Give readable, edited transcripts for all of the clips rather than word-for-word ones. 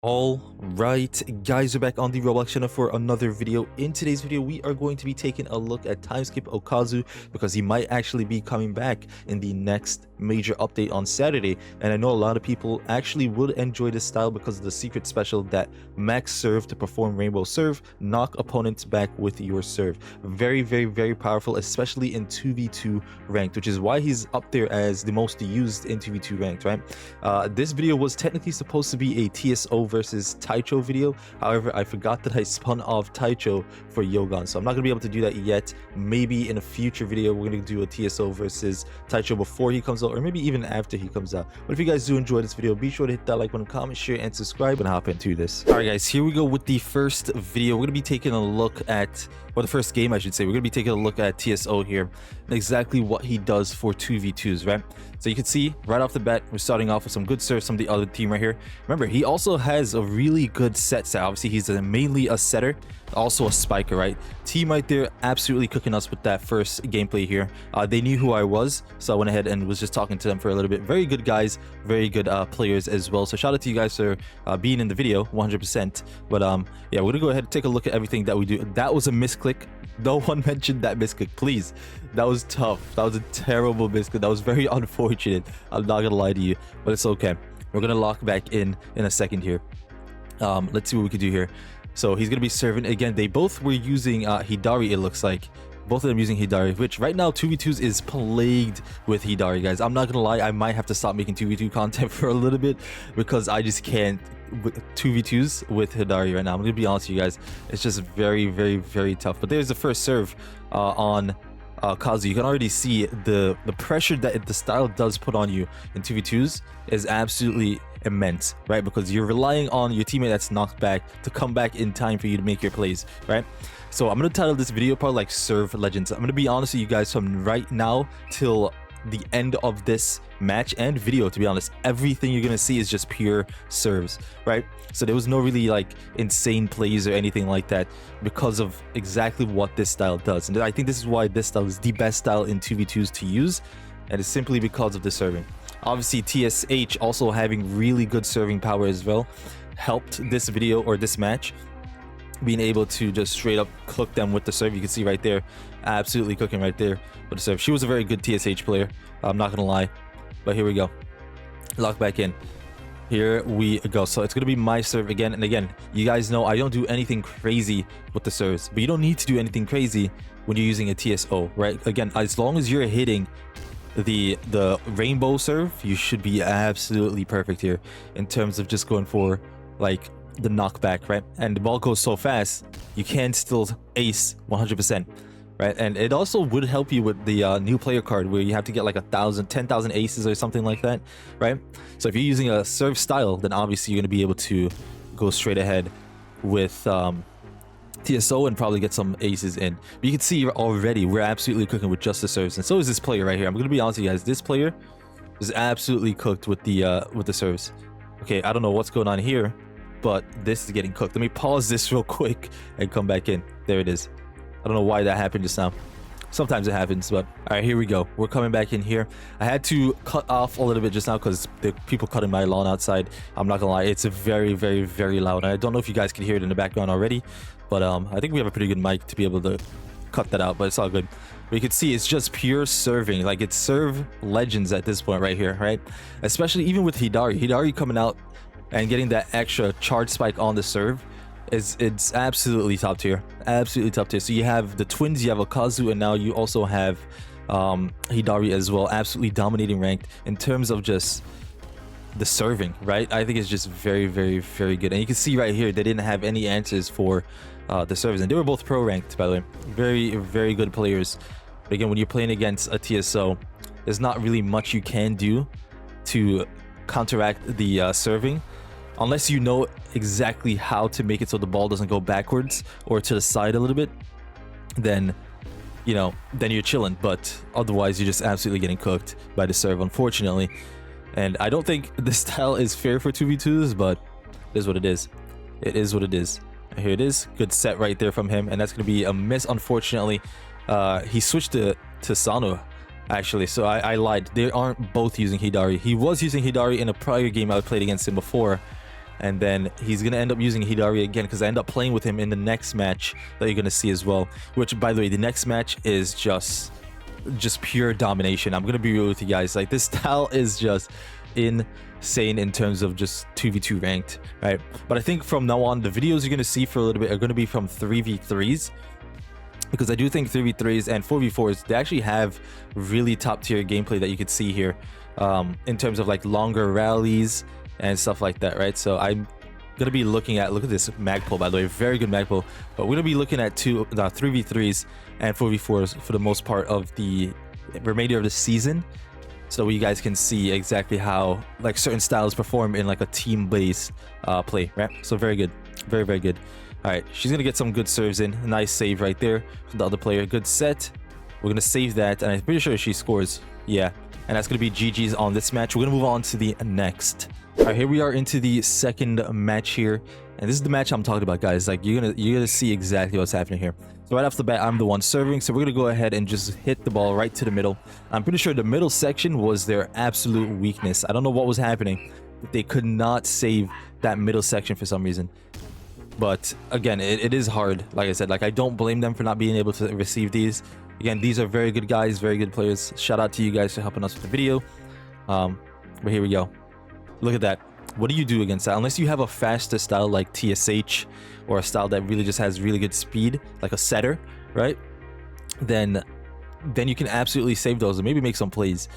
All right, guys, we're back on the Roblox channel for another video. In today's video, we are going to be taking a look at Timeskip Okazu because he might actually be coming back in the next major update on Saturday. And I know a lot of people actually would enjoy this style because of the secret special that max serve to perform rainbow serve, knock opponents back with your serve. Very, very, very powerful, especially in 2v2 ranked, which is why he's up there as the most used in 2v2 ranked, right? This video was technically supposed to be a TSO versus Taicho video. However, I forgot that I spun off Taicho for Yogan, so I'm not gonna be able to do that yet. Maybe in a future video we're gonna do a TSO versus Taicho before he comes out, or maybe even after he comes out. But if you guys do enjoy this video, be sure to hit that like button, comment, share, and subscribe, and hop into this. All right, guys, here we go with the first video. We're gonna be taking a look at, or the first game I should say. We're gonna be taking a look at TSO here and exactly what he does for 2v2s, right? So you can see right off the bat, we're starting off with some good serves from the other team right here. Remember, he also has a really good set. Obviously, he's mainly a setter, also a spiker, right? Team right there absolutely cooking us with that first gameplay here. They knew who I was, so I went ahead and was just talking to them for a little bit. Very good guys, very good players as well. So shout out to you guys for being in the video 100%. But yeah, we're gonna go ahead and take a look at everything that we do. That was a misclick. No one mentioned that misclick, please. That was tough. That was a terrible misclick. That was very unfortunate. I'm not gonna lie to you, but it's okay. We're gonna lock back in a second here. Let's see what we can do here. So he's gonna be serving again. They both were using Hidari, it looks like. Both of them using Hidari, which right now 2v2s is plagued with Hidari, guys. I'm not gonna lie, I might have to stop making 2v2 content for a little bit because I just can't 2v2s with Hidari right now. I'm gonna be honest with you guys, it's just very, very, very tough. But there's the first serve on Kazu. You can already see the pressure that the style does put on you in 2v2s is absolutely immense, right? Because you're relying on your teammate that's knocked back to come back in time for you to make your plays, right? So I'm gonna title this video part like Serve Legends. I'm gonna be honest with you guys, from right now till the end of this match and video, to be honest, everything you're gonna see is just pure serves, right? So there was no really like insane plays or anything like that because of exactly what this style does. And I think this is why this style is the best style in 2v2s to use, and it's simply because of the serving. Obviously TSH also having really good serving power as well helped this video or this match, being able to just straight up cook them with the serve. You can see right there, absolutely cooking right there with the serve. She was a very good TSH player, I'm not gonna lie. But here we go, lock back in. Here we go. So it's gonna be my serve again. And again, you guys know I don't do anything crazy with the serves, but you don't need to do anything crazy when you're using a TSO, right? Again, as long as you're hitting the rainbow serve, you should be absolutely perfect here in terms of just going for like the knockback, right? And the ball goes so fast, you can still ace 100%, right? And it also would help you with the new player card where you have to get like 10,000 aces or something like that, right? So if you're using a serve style, then obviously you're going to be able to go straight ahead with TSO and probably get some aces in. But you can see already we're absolutely cooking with just the serves, and so is this player right here. I'm going to be honest with you guys, this player is absolutely cooked with the serves. Okay, I don't know what's going on here, but this is getting cooked. Let me pause this real quick and come back in. There it is. I don't know why that happened just now. Sometimes it happens, but all right, here we go. We're coming back in here. I had to cut off a little bit just now because the people cutting my lawn outside. I'm not gonna lie, it's very, very, very loud. And I don't know if you guys can hear it in the background already, but I think we have a pretty good mic to be able to cut that out, but it's all good. But you can see it's just pure serving. Like, it's serve legends at this point right here, right? Especially even with Hidari coming out and getting that extra charge spike on the serve, it's absolutely top tier. Absolutely top tier. So you have the twins, you have Okazu, and now you also have Hidari as well. Absolutely dominating ranked in terms of just the serving, right? I think it's just very, very, very good. And you can see right here they didn't have any answers for the serves, and they were both pro ranked, by the way. Very, very good players. But again, when you're playing against a TSO, there's not really much you can do to counteract the serving, unless you know exactly how to make it so the ball doesn't go backwards or to the side a little bit. Then, you know, then you're chilling. But otherwise, you're just absolutely getting cooked by the serve, unfortunately. And I don't think this style is fair for 2v2s, but it is what it is. It is what it is. And here it is. Good set right there from him. And that's going to be a miss, unfortunately. He switched to Sano, actually, so I lied. They aren't both using Hidari. He was using Hidari in a prior game I played against him before, and then he's gonna end up using Hidari again because I end up playing with him in the next match that you're gonna see as well, which, by the way, the next match is just pure domination. I'm gonna be real with you guys, like, this style is just insane in terms of just 2v2 ranked, right? But I think from now on, the videos you're gonna see for a little bit are gonna be from 3v3s, because I do think 3v3s and 4v4s, they actually have really top tier gameplay that you could see here, in terms of like longer rallies and stuff like that, right? So I'm gonna be looking at, look at this magpul, by the way, very good magpul. But we're gonna be looking at 3v3s and 4v4s for the most part of the remainder of the season, so you guys can see exactly how like certain styles perform in like a team-based play, right? So very good, very, very good. All right, she's gonna get some good serves in. Nice save right there from the other player. Good set. We're gonna save that, and I'm pretty sure she scores. Yeah, and that's gonna be GG's on this match. We're gonna move on to the next. All right, here we are into the second match here, and this is the match I'm talking about, guys. Like, you're gonna see exactly what's happening here. So right off the bat, I'm the one serving, so we're gonna go ahead and just hit the ball right to the middle. I'm pretty sure the middle section was their absolute weakness. I don't know what was happening, but they could not save that middle section for some reason. But again, it is hard. Like I said, like, I don't blame them for not being able to receive these. Again, these are very good guys, very good players. Shout out to you guys for helping us with the video. But here we go. Look at that. What do you do against that? Unless you have a faster style like TSH, or a style that really just has really good speed, like a setter, right? Then you can absolutely save those and maybe make some plays.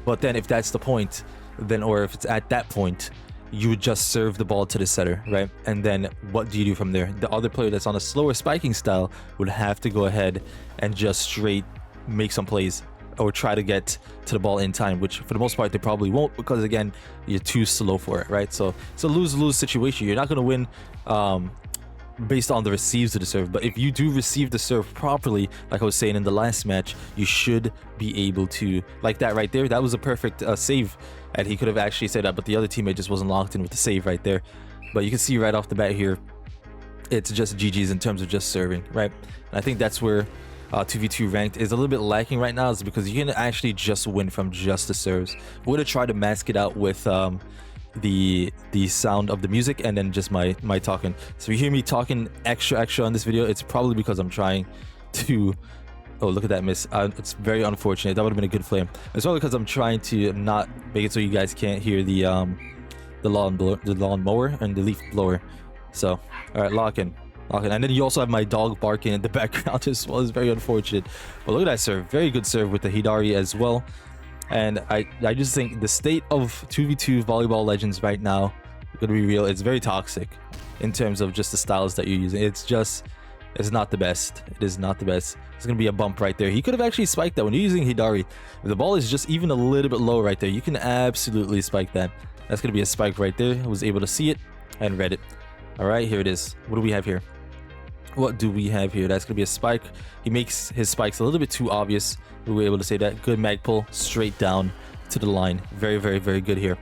But then if that's the point, then, or if it's at that point, you would just serve the ball to the setter, right? And then what do you do from there? The other player that's on a slower spiking style would have to go ahead and just straight make some plays, or try to get to the ball in time, which for the most part they probably won't, because again, you're too slow for it, right? So it's a lose-lose situation. You're not going to win based on the receives of the serve, but if you do receive the serve properly, like I was saying in the last match, you should be able to, like that right there, that was a perfect save, and he could have actually said that, but the other teammate just wasn't locked in with the save right there. But you can see right off the bat here, it's just GG's in terms of just serving, right? And I think that's where 2v2 ranked is a little bit lacking right now, is because you can actually just win from just the serves. We're gonna try to mask it out with the sound of the music and then just my talking. So if you hear me talking extra on this video, it's probably because I'm trying to, oh, look at that miss. It's very unfortunate. That would have been a good flame. It's probably because I'm trying to not make it so you guys can't hear the lawn mower and the leaf blower. So all right, lock in. And then you also have my dog barking in the background as well. It's very unfortunate. But look at that serve. Very good serve with the Hidari as well. And I just think the state of 2v2 volleyball legends right now, gonna be real, it's very toxic in terms of just the styles that you're using. It's not the best. It is not the best. It's gonna be a bump right there. He could have actually spiked that when you're using Hidari. If the ball is just even a little bit low right there, you can absolutely spike that. That's gonna be a spike right there. I was able to see it and read it. All right, here it is. What do we have here? What do we have here? That's gonna be a spike. He makes his spikes a little bit too obvious. We were able to say that. Good mag pull straight down to the line. Very, very, very good here.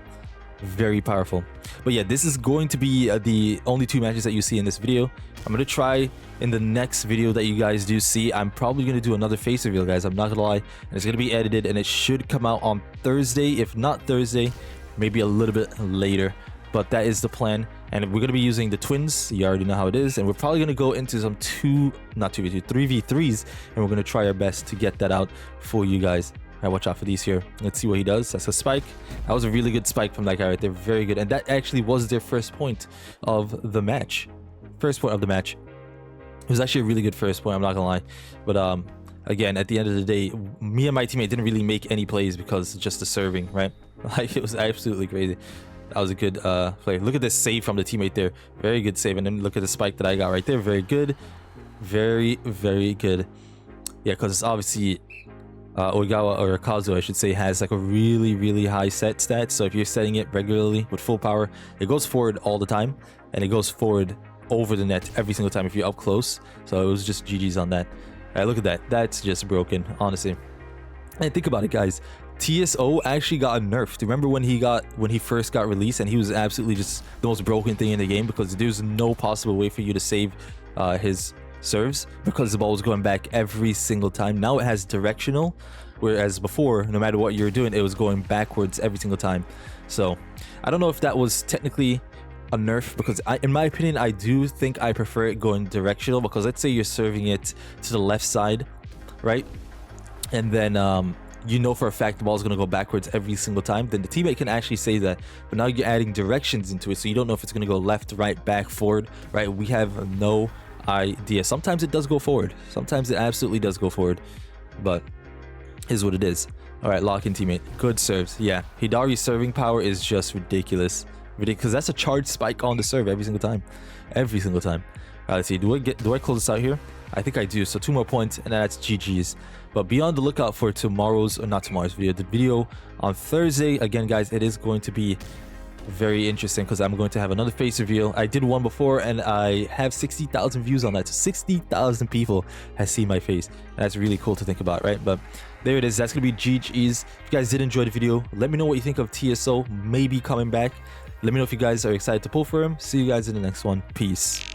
Very powerful. But yeah, this is going to be the only two matches that you see in this video. I'm gonna try in the next video that you guys do see, I'm probably gonna do another face reveal, guys. I'm not gonna lie, and it's gonna be edited, and it should come out on Thursday. If not Thursday, maybe a little bit later. But that is the plan, and we're going to be using the twins. You already know how it is, and we're probably going to go into some 3v3s, and we're going to try our best to get that out for you guys. All right, watch out for these here. Let's see what he does. That's a spike. That was a really good spike from that guy right there. Very good, and that actually was their first point of the match. First point of the match. It was actually a really good first point, I'm not going to lie. But again, at the end of the day, me and my teammate didn't really make any plays because just the serving, right? Like, it was absolutely crazy. That was a good play. Look at this save from the teammate there. Very good save. And then look at the spike that I got right there. Very good. Very, very good. Yeah, because it's obviously Ogawa, or Okazu, I should say, has like a really, really high set stat. So if you're setting it regularly with full power, it goes forward all the time. And it goes forward over the net every single time if you're up close. So it was just GG's on that. All right, look at that. That's just broken, honestly. And think about it, guys. TSO actually got nerfed. Remember when he first got released, and he was absolutely just the most broken thing in the game, because there's no possible way for you to save his serves, because the ball was going back every single time. Now it has directional, whereas before, no matter what you're doing, it was going backwards every single time. So I don't know if that was technically a nerf, because in my opinion, I do think I prefer it going directional, because let's say you're serving it to the left side, right? And then you know for a fact the ball is going to go backwards every single time, then the teammate can actually say that. But now you're adding directions into it, so you don't know if it's going to go left, right, back, forward, right? We have no idea. Sometimes it does go forward. Sometimes it absolutely does go forward, but is what it is. All right, lock in teammate. Good serves. Yeah, Hidari's serving power is just ridiculous. Because that's a charged spike on the serve every single time. Every single time. All right, let's see. Do I close this out here? I think I do. So 2 more points, and that's GG's. But be on the lookout for tomorrow's, or not tomorrow's video, the video on Thursday. Again, guys, it is going to be very interesting, because I'm going to have another face reveal. I did one before, and I have 60,000 views on that. So 60,000 people has seen my face. And that's really cool to think about, right? But there it is. That's going to be GG's. If you guys did enjoy the video, let me know what you think of TSO maybe coming back. Let me know if you guys are excited to pull for him. See you guys in the next one. Peace.